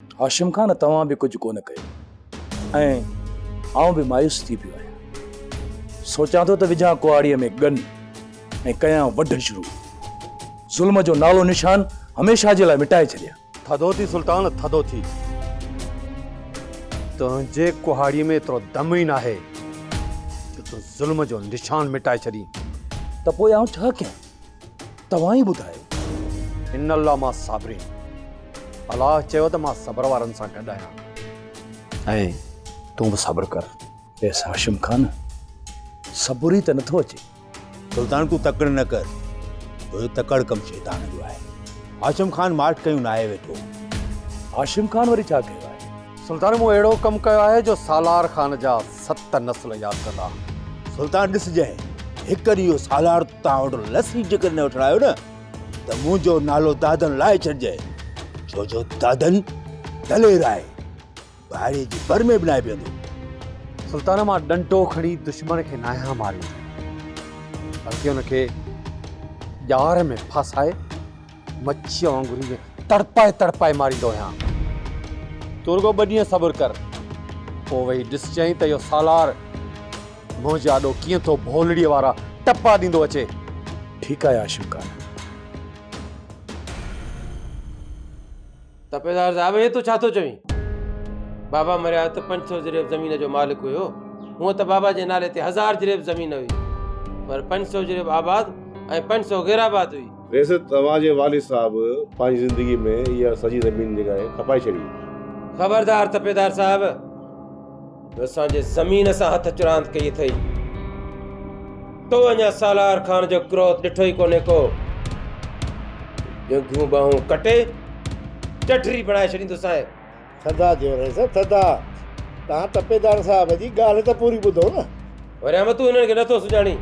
हाशिम खान तव्हां बि कुझु कोन कयो ऐं आउं बि मायूस थी पियो आहियां। सोचां थो त विझां कुआड़ीअ में गन ऐं कयां वढ शुरू। ज़ुल्म जो नालो निशान हमेशह जे लाइ मिटाए छॾियां। थधो थी सुल्तान, थधो थी। तुंहिंजे कुहाड़ीअ में एतिरो दम ई नाहे जो तूं ज़ुल्म जो निशान मिटाए छॾी। त पोइ आउं छा कयां? तव्हां ई ॿुधायो। इन अल्लाह मां साबरीन। अलाह चयो त मां सब्र वारनि सां गॾु आहियां ऐं तूं बि सब्र कर। एस हाशिम खान, सबुर ई त नथो अचे। सुल्तान तूं तकड़ न कर, तो तकड़ कम शैतान जो आहे। हाशिम खान मार्च कयूं नाहे वेठो। हाशिम खान वरी छा कयो आहे? सुल्तान मूं अहिड़ो कमु कयो आहे जो सालार खान जा 7 नस्ल यादि कंदा। सुल्तान ॾिसजांइ, हिकु ॾींहुं सालार तव्हां वटि लस्सी जेकर न वठण आयो न त मुंहिंजो नालो दादन लाइ छॾिजांइ, छो जो दादन दलेर आहे, भाड़े जी बर में बनाए पियो। सुल्तान मां डंडो खणी दुश्मन खे नाहियां मारियो, बल्कि हुनखे ॼार में फासाए मच्छीअ वांगुरु तड़पाए तड़पाए मारींदो आहियां। तूं रुगो 2 ॾींहं सब्र कर, पोइ वही ॾिसजांइ त इहो सालार मुंहिंजे आॾो कीअं थो भोलड़ीअ वारा टपा ॾींदो अचे। ठीकु आहे हाशिम खान। तपेदार साहब, हे तूं छा थो चवीं? बाबा मरिया त 500 जरेब ज़मीन जो मालिक हुयो। हूअं त बाबा जे नाले ते 1000 जरेब ज़मीन हुई, पर 500 जरेब आबाद ऐं 500 गैराबाद हुई। वैसे तव्हांजे वालिद साहब पंहिंजी ज़िंदगी में इहा सॼी ज़मीन जेका आहे खपाए छॾी। ख़बरदार तपेदार साहब, असांजे ज़मीन सां हथ चुरांद कई अथई। तो अञा सालार खान जो क्रोध ॾिठो ई कोन्हे को। जंघूं बाहूं कटे टठरी बणाए छॾींदुसि। थदा थियो रहेस, थदा। तव्हां तपेदार साहब जी ॻाल्हि त पूरी ॿुधो न। वरियाम तूं हिननि खे नथो सुञाणी?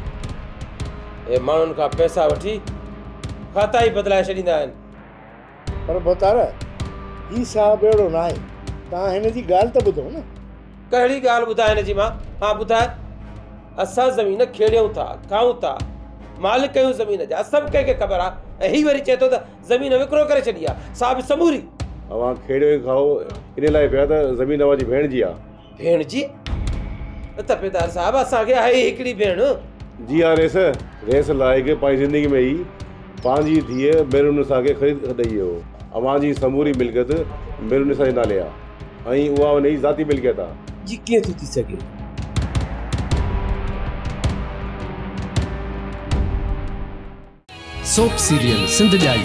हे माण्हुनि खां पैसा वठी खाता ई बदिलाए छॾींदा आहिनि। पर बोतार, ही साहब अहिड़ो न आहे। तव्हां हिन जी ॻाल्हि त ॿुधो न। कहिड़ी ॻाल्हि ॿुधाए हिन जी मां? हा ॿुधाए। असां ज़मीन खेड़ियूं था, खाऊं था, मालिक कयूं ज़मीन जा, सभु कंहिंखे ख़बर आहे। ऐं ही वरी चए थो त ज़मीन विकिरो करे छॾी आहे, साहब समूरी। अवां खेड़ियो ई खाओ, इन लाइ पिया त ज़मीन अवां जी भेण जी आहे। भेण जी? तपेदार साहब, असांखे आहे हिकिड़ी भेण। जी हाँ रेस, रेस लाइक़ पंहिंजी ज़िंदगी में ई पंहिंजी धीअ मेरुनिसा खे ख़रीद ॾेई वियो। अवां जी समूरी मिल्कियत मेरुनिसा जे नाले आहे ऐं उहा उन जी ज़ाती मिल्कियत आहे। जी कीअं थो थी सघे? सोप सीरियल सिंध जाई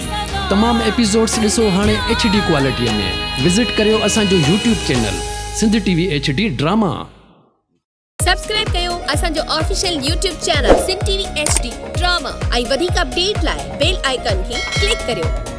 तमाम एपिसोड्स ॾिसो हाणे HD क्वालिटीअ में। विज़िट करियो असांजो YouTube channel Sindh TV HD drama. Subscribe कयो असांजो official YouTube channel Sindh TV HD drama ऐं वधीक अपडेट लाइ बेल आइकन खे क्लिक करियो।